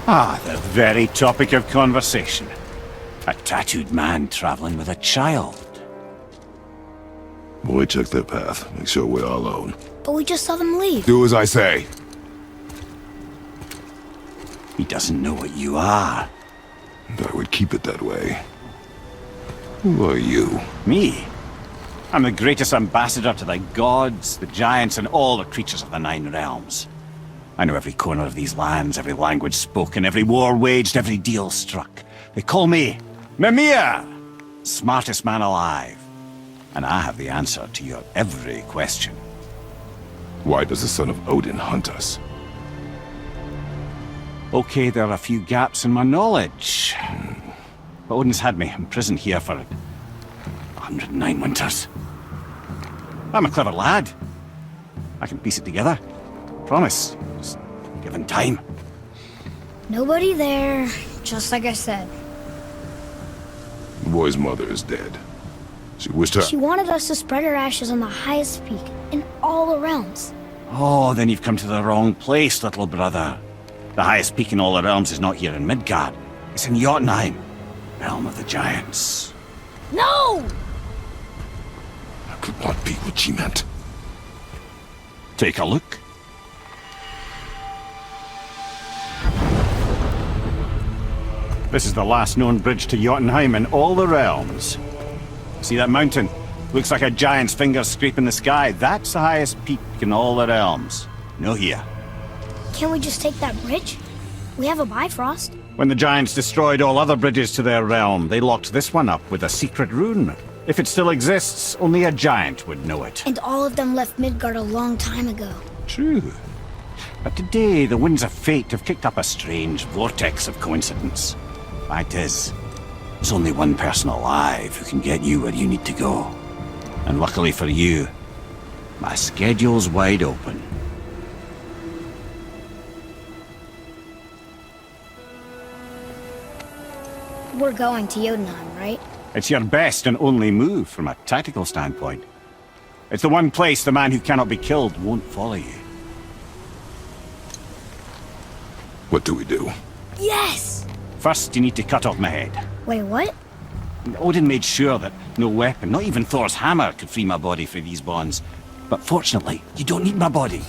Ah, the very topic of conversation. A tattooed man traveling with a child. Boy, check their path. Make sure we're all alone. But we just saw them leave. Do as I say. He doesn't know what you are. And I would keep it that way. Who are you? Me? I'm the greatest ambassador to the gods, the giants, and all the creatures of the Nine Realms. I know every corner of these lands, every language spoken, every war waged, every deal struck. They call me Mimir, smartest man alive. And I have the answer to your every question. Why does the son of Odin hunt us? Okay, there are a few gaps in my knowledge. But Odin's had me imprisoned here for 109 winters. I'm a clever lad. I can piece it together. Promise. Just given time. Nobody there, just like I said. The boy's mother is dead. She wished her... She wanted us to spread her ashes on the highest peak in all the realms. Oh, then you've come to the wrong place, little brother. The highest peak in all the realms is not here in Midgard. It's in Jotunheim, realm of the giants. No! That could not be what she meant. Take a look. This is the last known bridge to Jotunheim in all the realms. See that mountain? Looks like a giant's finger scraping the sky. That's the highest peak in all the realms. No here. Can't we just take that bridge? We have a Bifrost. When the giants destroyed all other bridges to their realm, they locked this one up with a secret rune. If it still exists, only a giant would know it. And all of them left Midgard a long time ago. True. But today, the winds of fate have kicked up a strange vortex of coincidence. Fact is, there's only one person alive who can get you where you need to go. And luckily for you, my schedule's wide open. We're going to Jotunheim, right? It's your best and only move from a tactical standpoint. It's the one place the man who cannot be killed won't follow you. What do we do? Yes! First, you need to cut off my head. Wait, what? Odin made sure that no weapon, not even Thor's hammer, could free my body from these bonds. But fortunately, you don't need my body.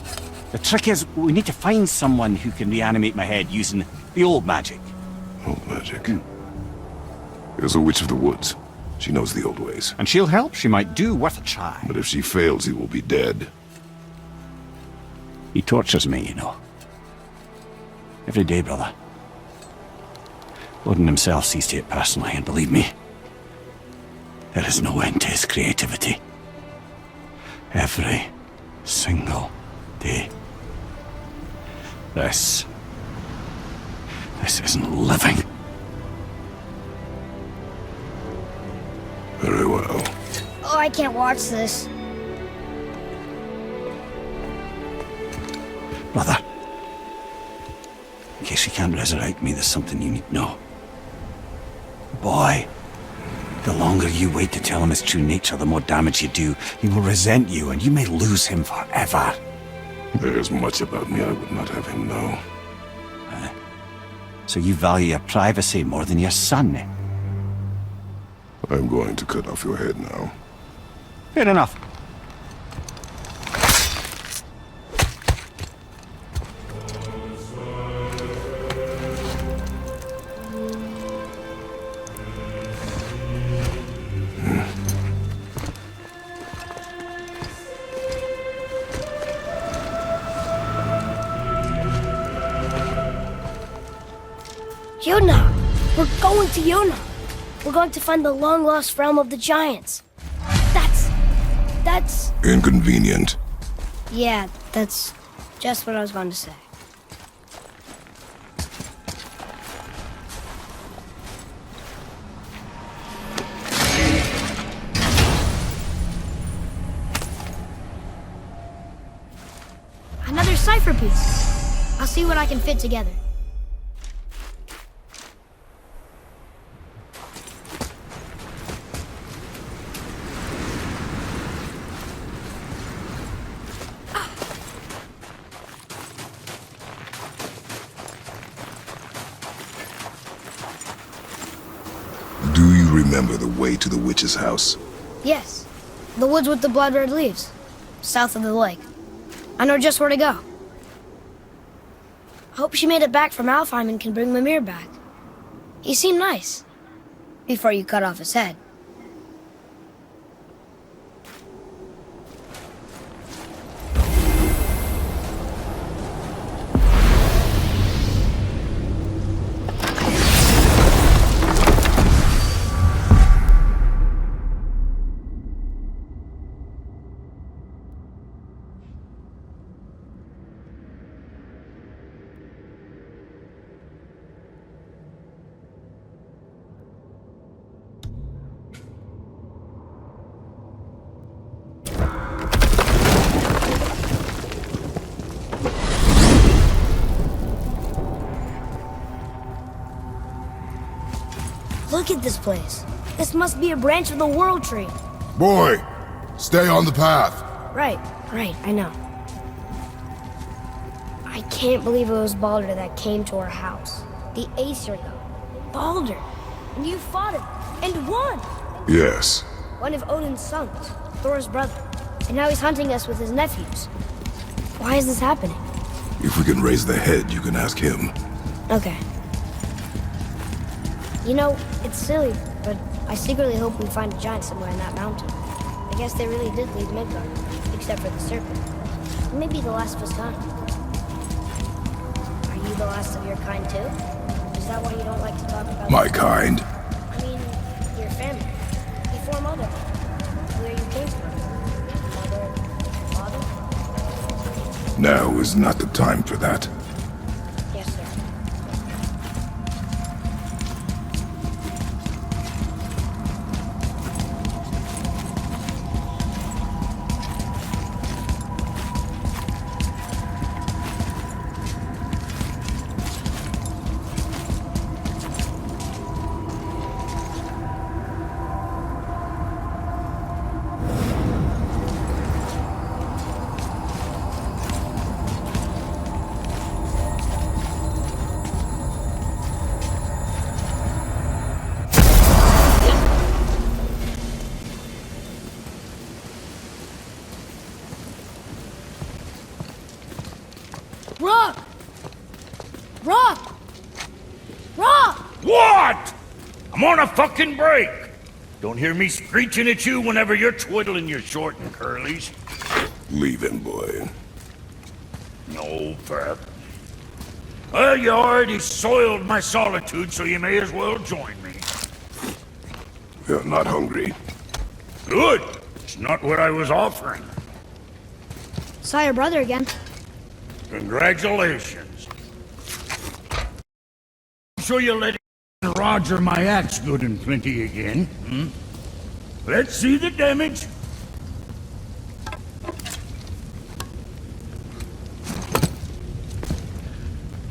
The trick is, we need to find someone who can reanimate my head using the old magic. Old magic. There's a witch of the woods. She knows the old ways. And she'll help. She might do worth a try. But if she fails, he will be dead. He tortures me, you know. Every day, brother. Odin himself sees to it personally, and believe me, there is no end to his creativity. Every single day. This isn't living. Very well. Oh, I can't watch this. Brother, in case you can't resurrect me, there's something you need to know. Boy, the longer you wait to tell him his true nature, the more damage you do. He will resent you, and you may lose him forever. There's much about me I would not have him know. So you value your privacy more than your son, eh? I'm going to cut off your head now. Fair enough. Jotunheim! We're going to Jotunheim! We're going to find the long-lost realm of the giants. That's... Inconvenient. Yeah, that's just what I was going to say. Another cipher piece. I'll see what I can fit together. remember the way to the witch's house? Yes. The woods with the blood-red leaves. South of the lake. I know just where to go. Hope she made it back from Alfheim and can bring Mimir back. He seemed nice. Before you cut off his head. Look at this place. This must be a branch of the World Tree. Boy, stay on the path. Right, I know. I can't believe it was Baldur that came to our house. The Aesir, though. Baldur. And you fought him. And won! Yes. One of Odin's sons. Thor's brother. And now he's hunting us with his nephews. Why is this happening? If we can raise the head, you can ask him. Okay. You know, it's silly, but I secretly hope we find a giant somewhere in that mountain. I guess they really did leave Midgard, except for the serpent. Maybe the last of his kind. Are you the last of your kind too? Is that why you don't like to talk about My kind? I mean, your family. Before mother. Where you came from. Mother, father? Now is not the time for that. Yes, sir. Rock! Rock! Rock! What? I'm on a fucking break. Don't hear me screeching at you whenever you're twiddling your short and curlies. Leave him, boy. No, Pep. Well, you already soiled my solitude, so you may as well join me. You're not hungry. Good. It's not what I was offering. Saw your brother again. Congratulations. I'm sure you'll let Roger my axe good and plenty again. Let's see the damage.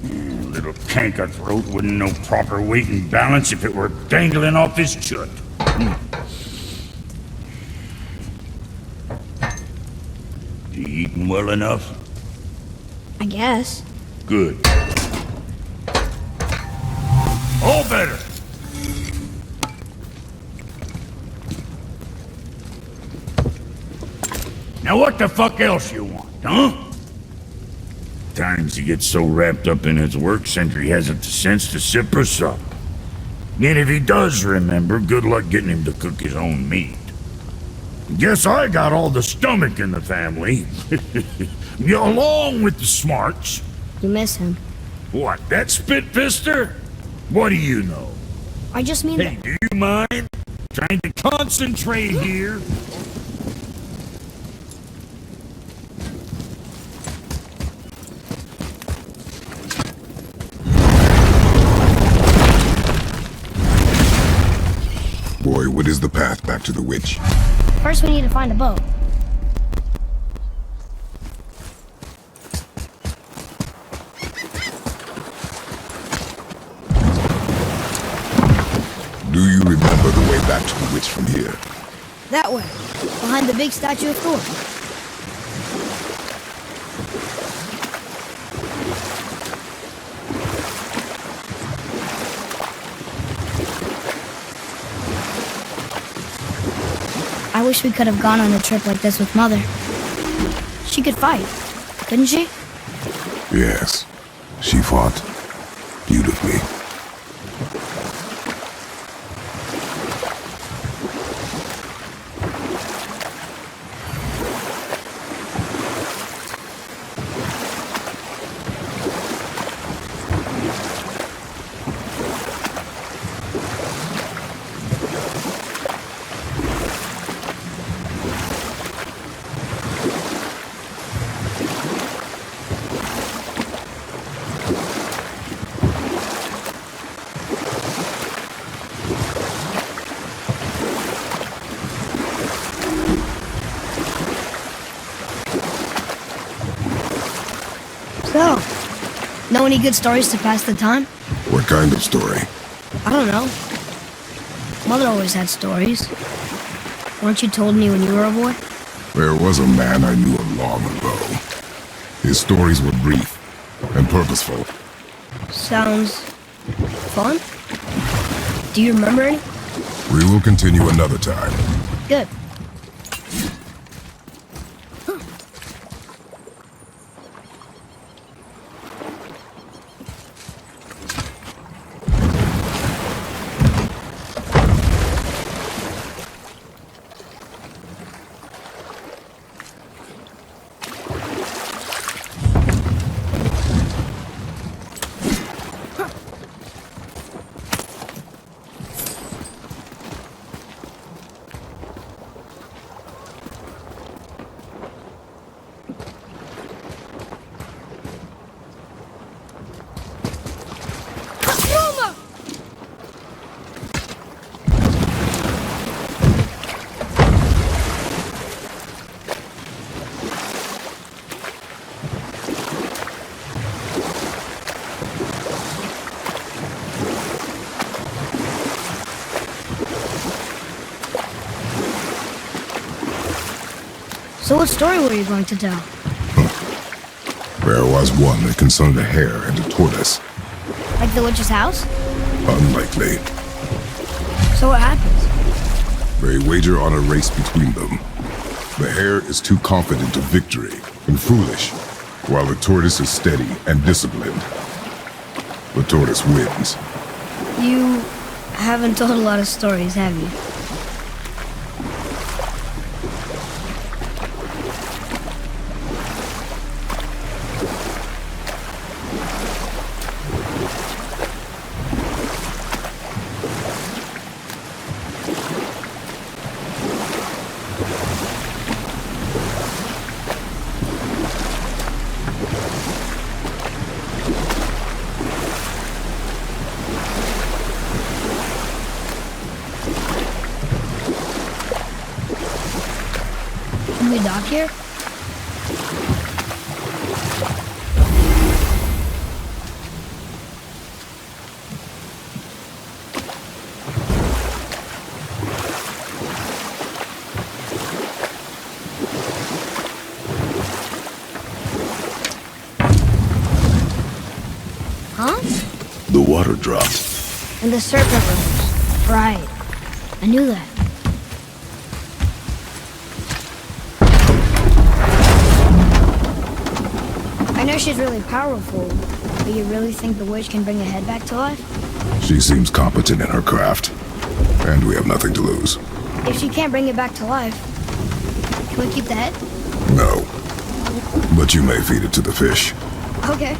Little canker throat wouldn't know proper weight and balance if it were dangling off his chut. You eating well enough? I guess. Good. All better. Now what the fuck else you want, huh? Times he gets so wrapped up in his work, Sentry hasn't the sense to sip or sup. And if he does remember, good luck getting him to cook his own meat. Guess I got all the stomach in the family. Along with the smarts. You miss him. What, that spit-fister? What do you know? I just mean Hey, do you mind? Trying to concentrate here. Boy, what is the path back to the witch? First we need to find a boat. Do you remember the way back to the witch from here? That way. Behind the big statue of Thor. wish we could have gone on a trip like this with Mother. She could fight, couldn't she? Yes, she fought beautifully. So, know any good stories to pass the time? What kind of story? I don't know. Mother always had stories. Weren't you told me when you were a boy? There was a man I knew of long ago. His stories were brief and purposeful. Sounds fun. Do you remember any? We will continue another time. Good. So what story were you going to tell? There was one that concerned a hare and a tortoise. Like the witch's house? Unlikely. So what happens? They wager on a race between them. The hare is too confident of victory and foolish, while the tortoise is steady and disciplined. The tortoise wins. You haven't told a lot of stories, have you? Can we dock here? Huh? The water dropped. And the serpent rose. Right. I knew that. I know she's really powerful, but you really think the witch can bring a head back to life? She seems competent in her craft, and we have nothing to lose. If she can't bring it back to life, can we keep the head? No. But you may feed it to the fish. Okay.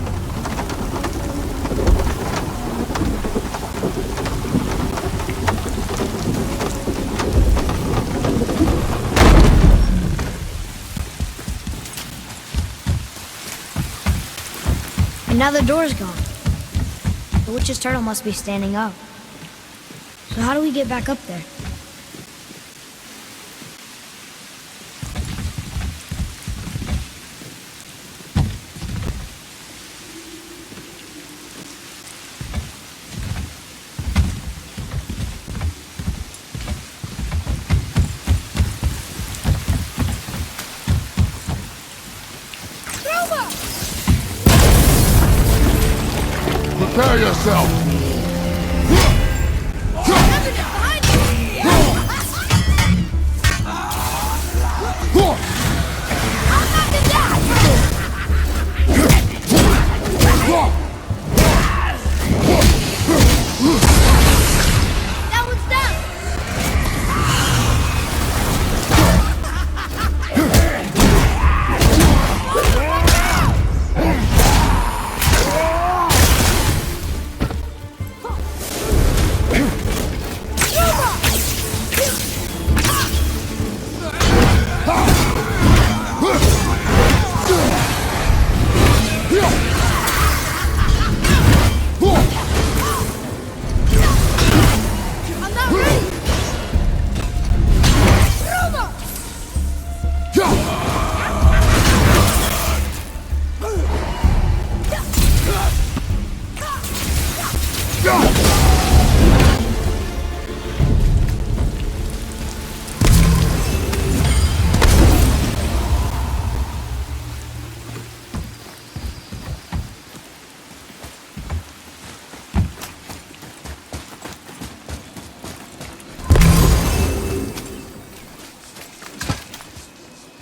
And now the door's gone. The witch's turtle must be standing up. So how do we get back up there? Prepare yourself!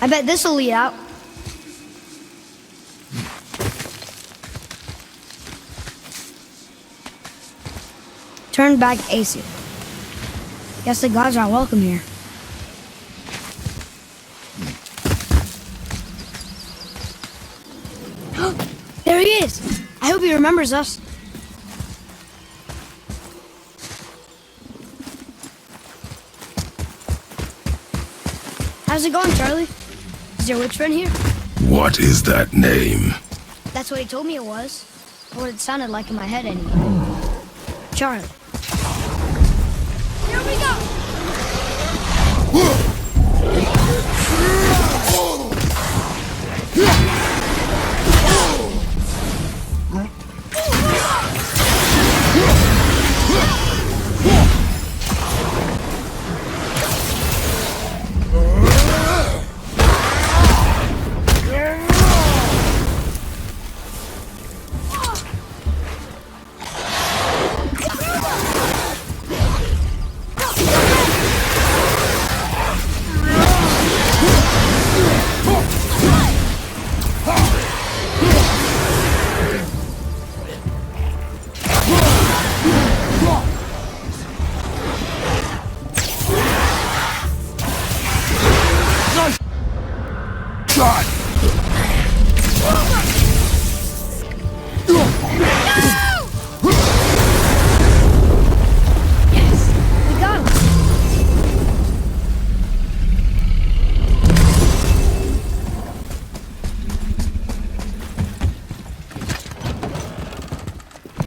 I bet this'll lead out. Turn back Aesir. Guess the gods aren't welcome here. There he is! I hope he remembers us. How's it going, Charlie? Is your witch friend here? What is that name? That's what he told me it was. Or what it sounded like in my head anyway. Charlie. Here we go!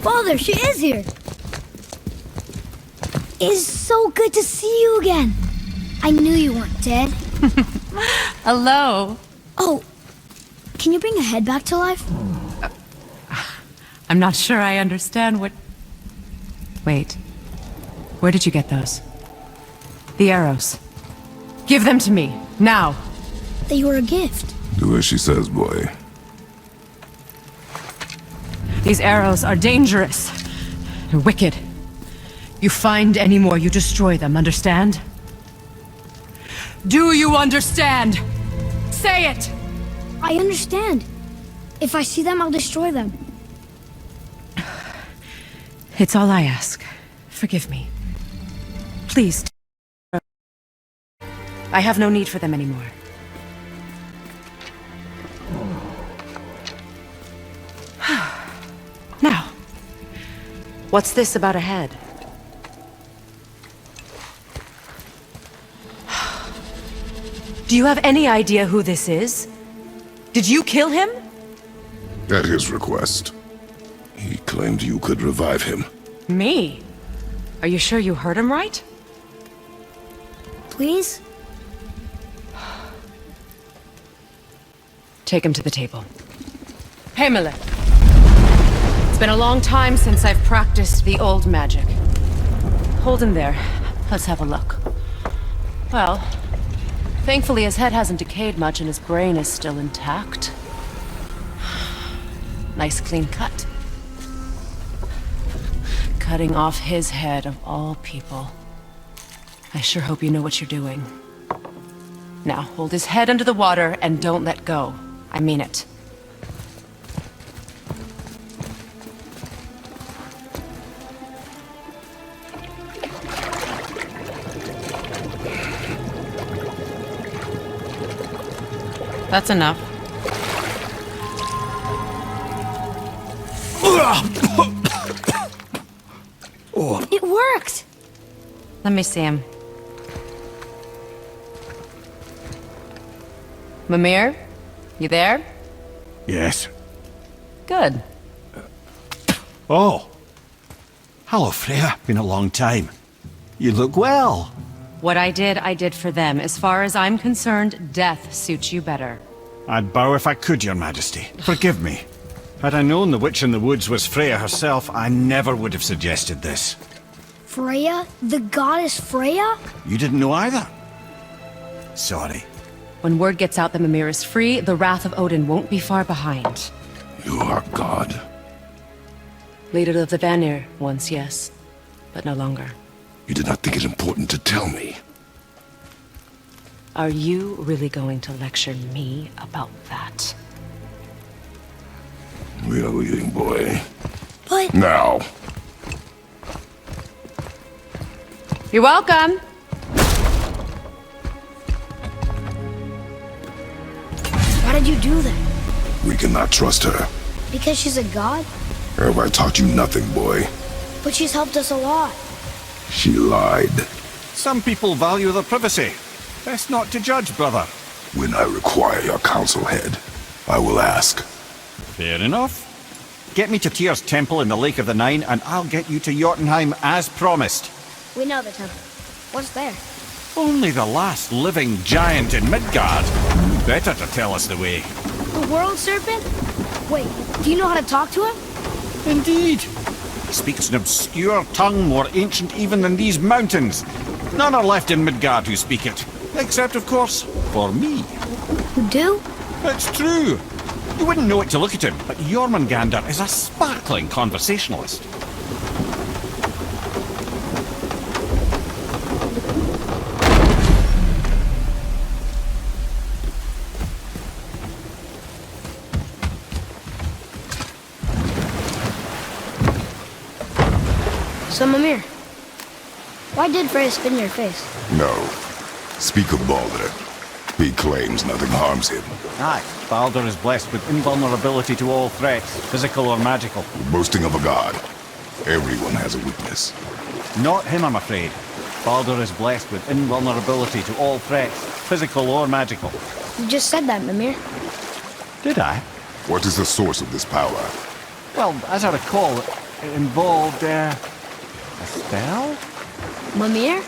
Father, she is here! It is so good to see you again! I knew you weren't dead. Hello. Oh, can you bring a head back to life? I'm not sure I understand what... Wait. Where did you get those? The arrows. Give them to me, now! They were a gift. Do as she says, boy. These arrows are dangerous. They're wicked. You find any more, you destroy them, understand? Do you understand? Say it! I understand. If I see them, I'll destroy them. It's all I ask. Forgive me. Please. I have no need for them anymore. Now, what's this about a head? Do you have any idea who this is? Did you kill him? At his request. He claimed you could revive him. Me? Are you sure you heard him right? Please? Take him to the table. Hamlet. It's been a long time since I've practiced the old magic. Hold him there. Let's have a look. Well, thankfully his head hasn't decayed much and his brain is still intact. Nice clean cut. Cutting off his head of all people. I sure hope you know what you're doing. Now, hold his head under the water and don't let go. I mean it. That's enough. It worked! Let me see him. Mimir? You there? Yes. Good. Oh. Hello, Freya. Been a long time. You look well. What I did for them. As far as I'm concerned, death suits you better. I'd bow if I could, Your Majesty. Forgive me. Had I known the witch in the woods was Freya herself, I never would have suggested this. Freya? The goddess Freya? You didn't know either? Sorry. When word gets out that Mimir is free, the wrath of Odin won't be far behind. You are God. Leader of the Vanir, once yes, but no longer. You did not think it important to tell me. Are you really going to lecture me about that? We are leaving, boy. But Now. You're welcome. why did you do that? We cannot trust her. Because she's a god? Have I taught you nothing, boy? But she's helped us a lot. She lied. Some people value their privacy. Best not to judge, brother. When I require your counsel, head, I will ask. Fair enough. Get me to Tyr's temple in the Lake of the Nine, and I'll get you to Jotunheim as promised. We know the temple. What's there? Only the last living giant in Midgard. Who better to tell us the way? The world serpent? Wait, do you know how to talk to him? Indeed. He speaks an obscure tongue more ancient even than these mountains. None are left in Midgard who speak it. Except, of course, for me. You do? It's true. You wouldn't know it to look at him, but Jormungandr is a sparkling conversationalist. So, Mimir, why did Freya spit in your face? No. Speak of Balder. He claims nothing harms him. Aye, Baldur is blessed with invulnerability to all threats, physical or magical. Boasting of a god. Everyone has a weakness. Not him, I'm afraid. Baldur is blessed with invulnerability to all threats, physical or magical. You just said that, Mimir. Did I? What is the source of this power? Well, as I recall, it involved, a spell? Mimir?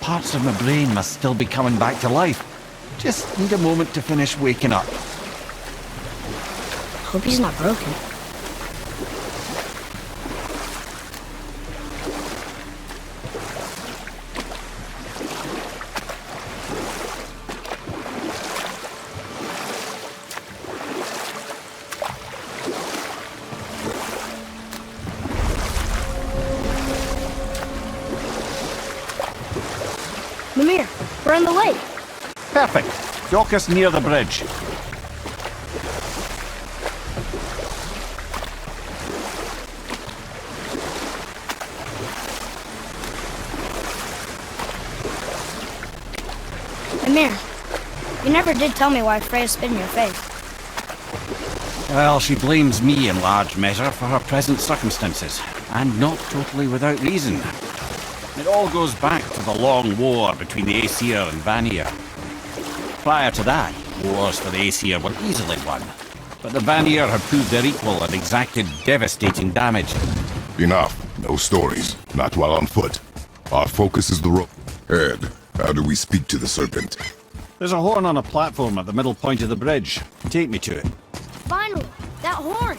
Parts of my brain must still be coming back to life. Just need a moment to finish waking up. Hope he's not broken. Mimir, we're on the lake. Perfect. Dock us near the bridge. Mimir, you never did tell me why Freya spit in your face. Well, she blames me in large measure for her present circumstances, and not totally without reason. It all goes back to the long war between the Aesir and Vanir. Prior to that, wars for the Aesir were easily won, but the Vanir had proved their equal and exacted devastating damage. Enough. No stories. Not while on foot. Our focus is the road. Ed, how do we speak to the serpent? There's a horn on a platform at the middle point of the bridge. Take me to it. Finally, that horn.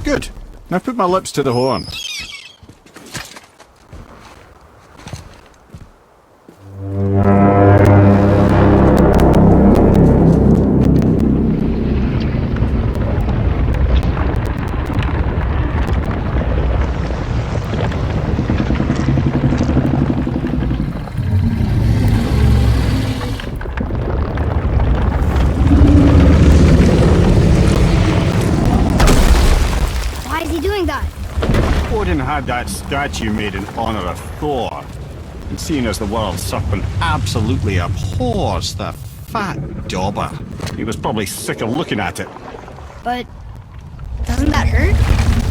Good. Now put my lips to the horn. Why is he doing that? Odin had that statue made in honor of Thor. And seeing as the world serpent absolutely abhors the fat dauber, he was probably sick of looking at it. But doesn't that hurt?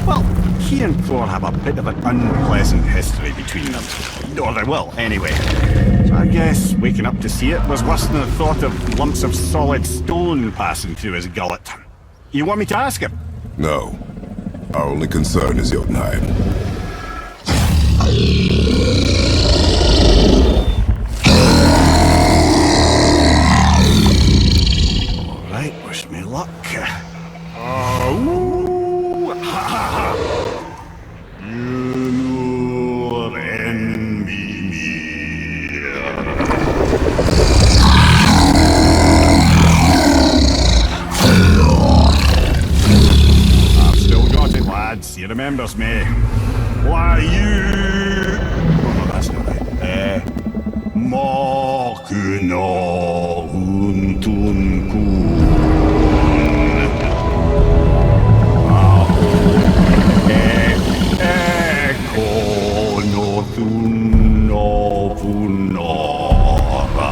Well, he and Thor have a bit of an unpleasant history between them. Or they will, anyway. So I guess waking up to see it was worse than the thought of lumps of solid stone passing through his gullet. You want me to ask him? No. Our only concern is Jotunheim. Alright, wish me luck. remembers me. Why you... Oh, no, that's not right. Mokuna Untunkun. Eko no Thuno Funora.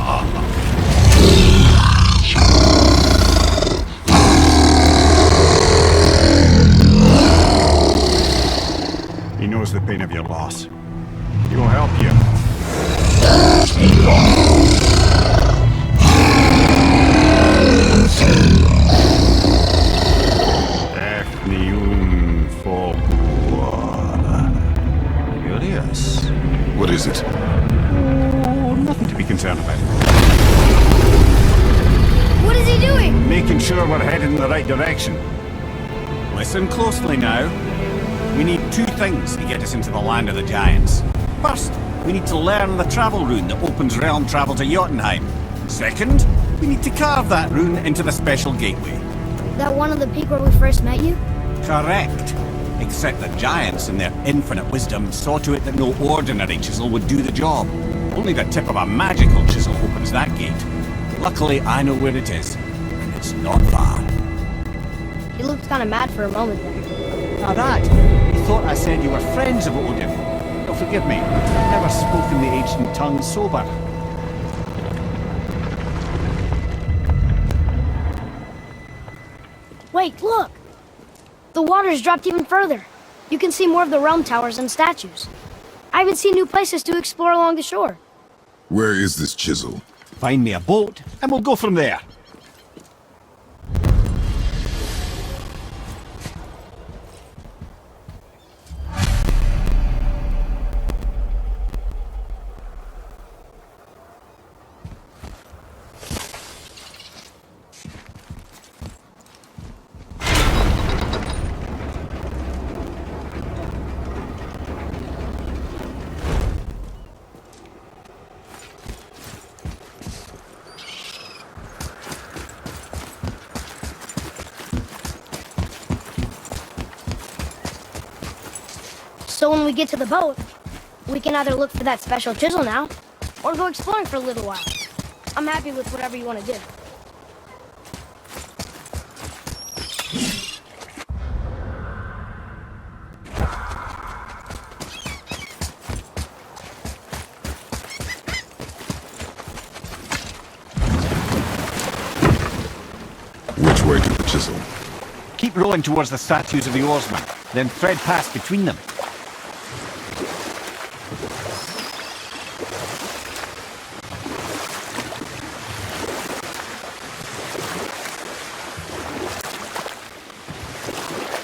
He knows the pain of your loss. He will help you. Furious. What is it? Oh, nothing to be concerned about. What is he doing? Making sure we're headed in the right direction. Listen closely now. We need two things to get us into the land of the giants. First, we need to learn the travel rune that opens realm travel to Jotunheim. Second, we need to carve that rune into the special gateway. That one on the peak where we first met you? Correct. Except the giants, in their infinite wisdom, saw to it that no ordinary chisel would do the job. Only the tip of a magical chisel opens that gate. Luckily, I know where it is, and it's not far. He looked kind of mad for a moment there. Now that, he thought I said you were friends of Odin. Oh, forgive me, I've never spoken the ancient tongue sober. Wait, look! The water's dropped even further. You can see more of the realm towers and statues. I even see new places to explore along the shore. Where is this chisel? Find me a boat, and we'll go from there. So when we get to the boat, we can either look for that special chisel now, or go exploring for a little while. I'm happy with whatever you want to do. Which way to the chisel? Keep rowing towards the statues of the oarsmen, then thread past between them.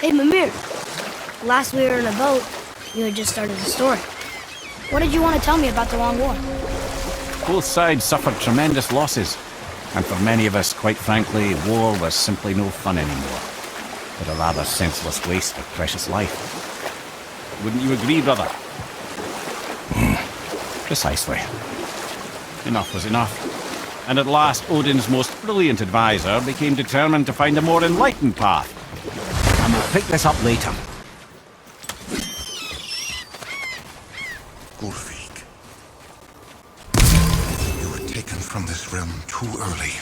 Hey, Mimir. Last we were in a boat, you had just started the story. What did you want to tell me about the Long War? Both sides suffered tremendous losses, and for many of us, quite frankly, war was simply no fun anymore, but a rather senseless waste of precious life. Wouldn't you agree, brother? Precisely. Enough was enough. And at last, Odin's most brilliant advisor became determined to find a more enlightened path. And we'll pick this up later. Gulvik, you were taken from this realm too early.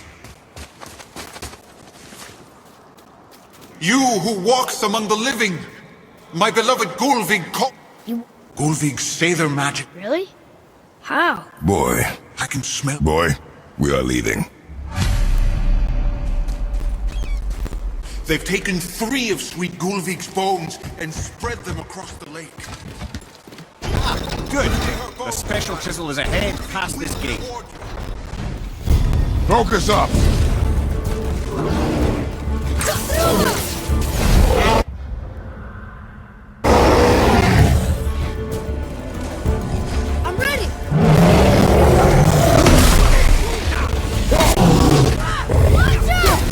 You who walks among the living, my beloved Gulvik Gulvik say their magic. Really? How? Boy. I can smell. Boy, we are leaving. They've taken 3 of sweet Gulvik's bones and spread them across the lake. Good. The special chisel is ahead past this gate. Focus up! I'm ready! Watch out!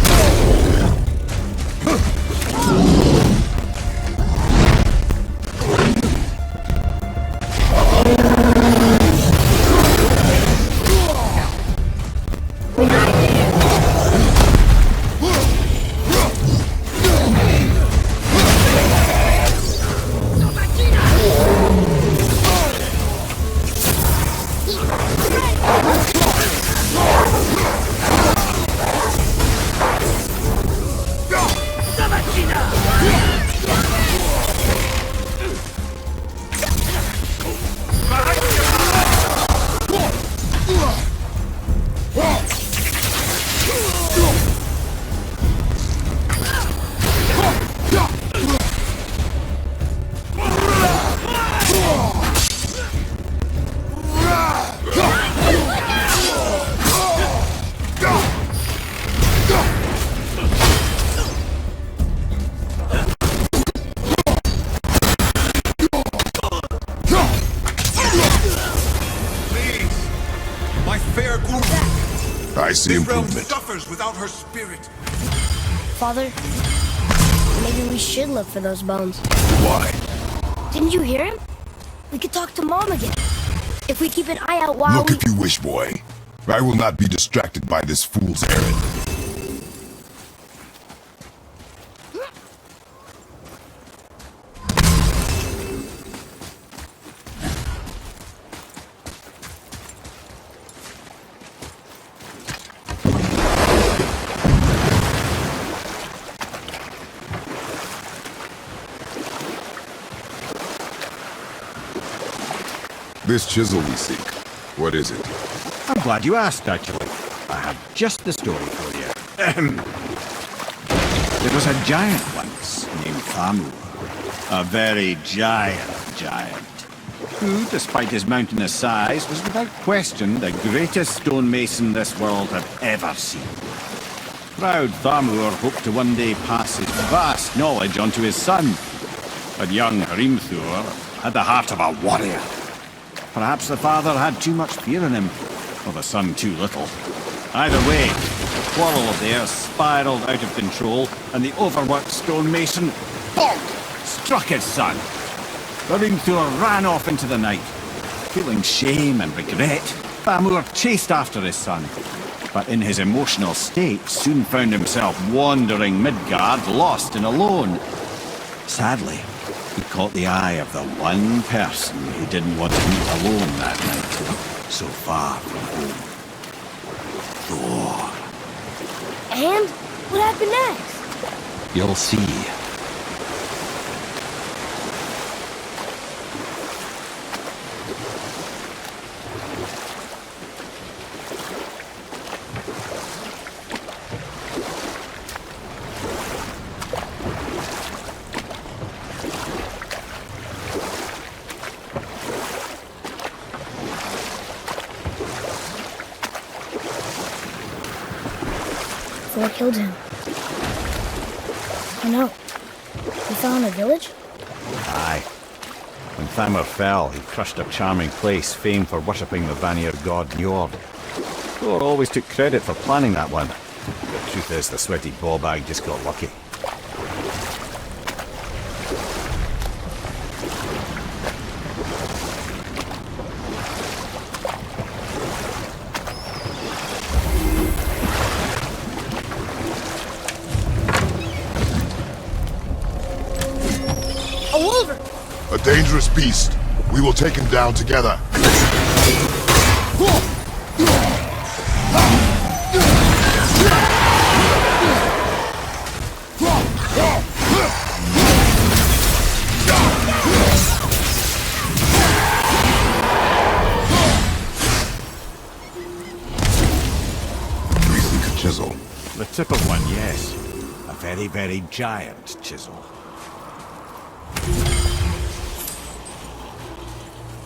I see This realm improvement. suffers without her spirit. Father, maybe we should look for those bones. Why? Didn't you hear him? We could talk to Mom again. If we keep an eye out while Look if you wish, boy. I will not be distracted by this fool's errand. This chisel we seek, what is it? I'm glad you asked, actually. I have just the story for you. There was a giant once named Thamur. A very giant, who, despite his mountainous size, was without question the greatest stonemason this world had ever seen. Proud Thamur hoped to one day pass his vast knowledge onto his son. But young Hrimthur had the heart of a warrior. Perhaps the father had too much fear in him, or the son too little. Either way, the quarrel of theirs spiraled out of control, and the overworked stonemason, bonk, struck his son. Hrimthur ran off into the night. Feeling shame and regret, Thamur chased after his son, but in his emotional state soon found himself wandering Midgard, lost and alone. Sadly, he caught the eye of the one person he didn't want to meet alone that night, so far from home. Thor. And what happened next? You'll see. Thor killed him. Oh no. He fell in a village? Aye. When Thamur fell, he crushed a charming place famed for worshipping the Vanir god Njord. Thor always took credit for planning that one. The truth is, the sweaty ballbag just got lucky. A wolver! A dangerous beast. We will take him down together. We seek a chisel. The tip of one, yes. A very, very giant chisel.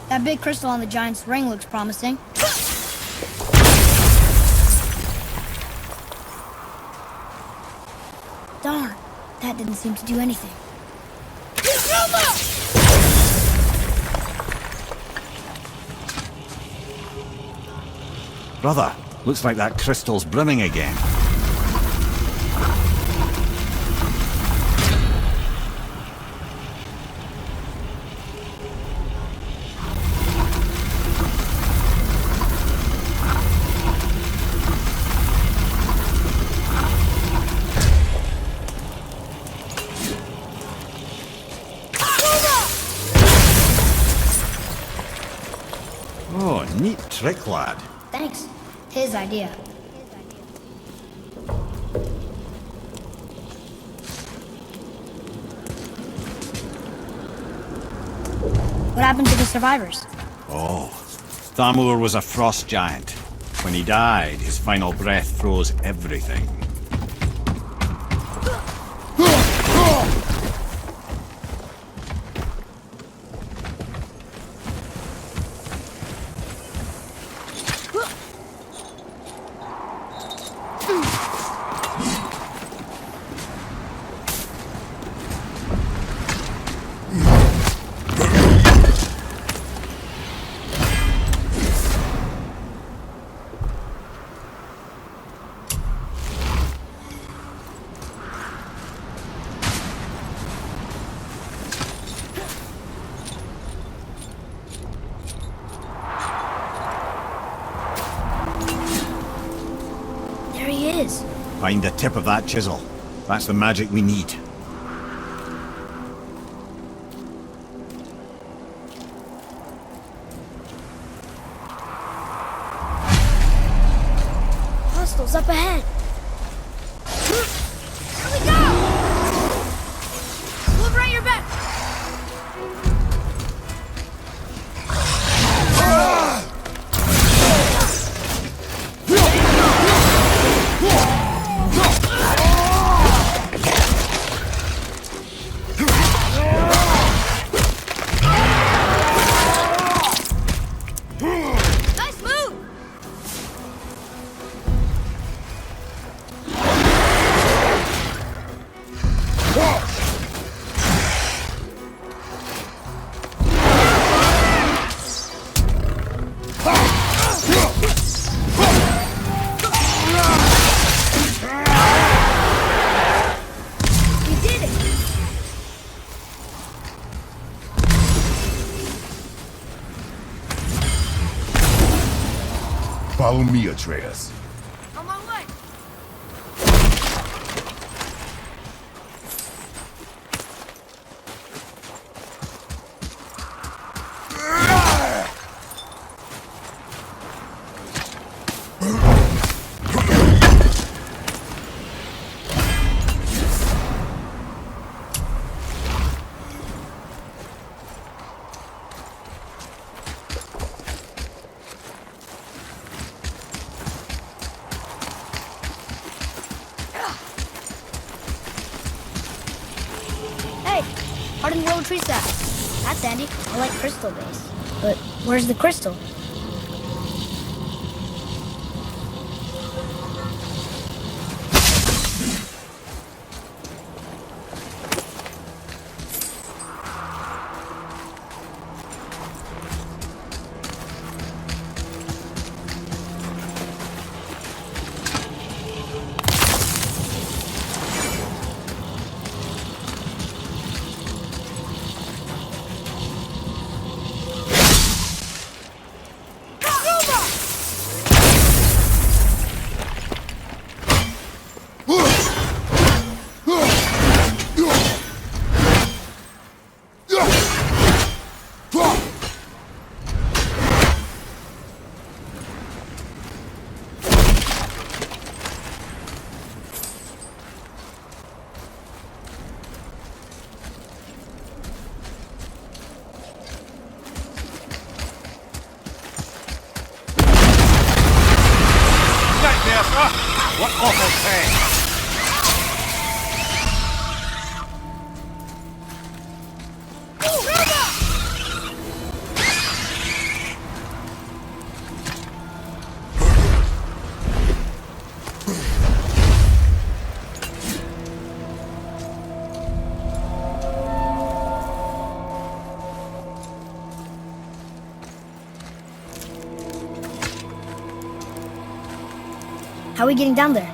That big crystal on the giant's ring looks promising. Darn, that didn't seem to do anything. Brother, looks like that crystal's brimming again. Oh, neat trick, lad. Thanks. His idea. What happened to the survivors? Oh, Thamur was a frost giant. When he died, his final breath froze everything. There he is. Find the tip of that chisel. That's the magic we need. Hostiles up ahead. Here we go! Move right your back. Nice move! You did it! Follow me, Atreus. On my way. Hey, hardened willow tree sap. That's handy. I like crystal base. But where's the crystal? What awful pain! How are we getting down there?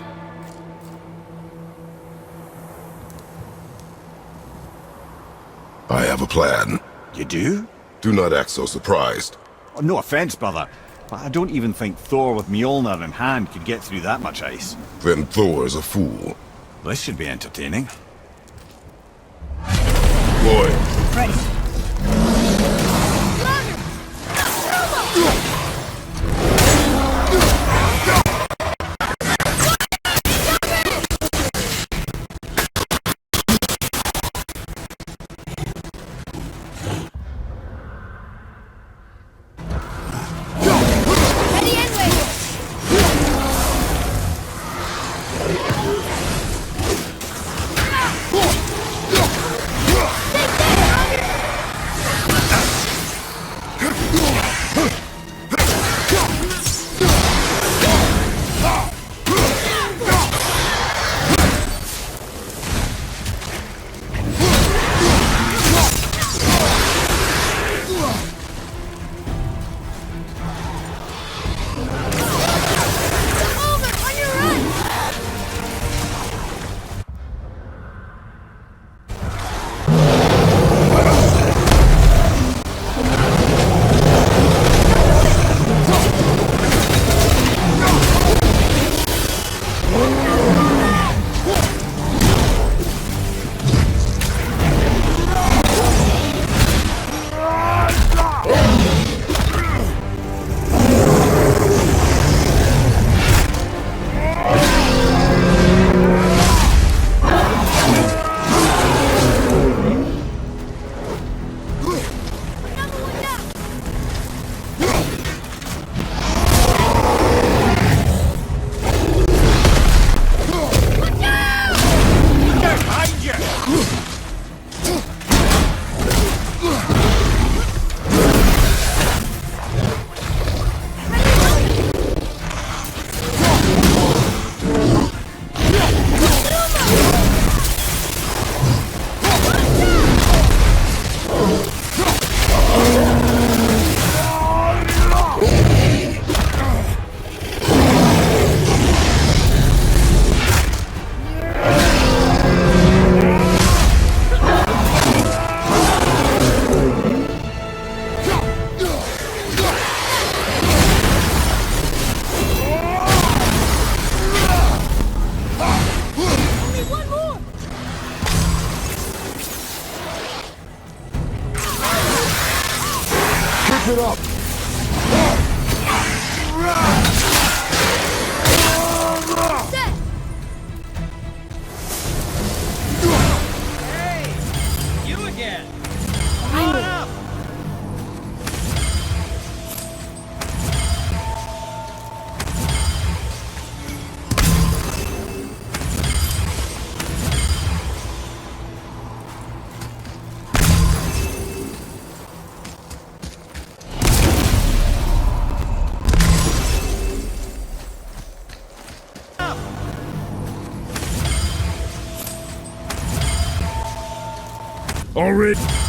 I have a plan. You do? Do not act so surprised. Oh, no offense, brother, but I don't even think Thor with Mjolnir in hand could get through that much ice. Then Thor is a fool. This should be entertaining. Lloyd, Ready. it up! You again! Already.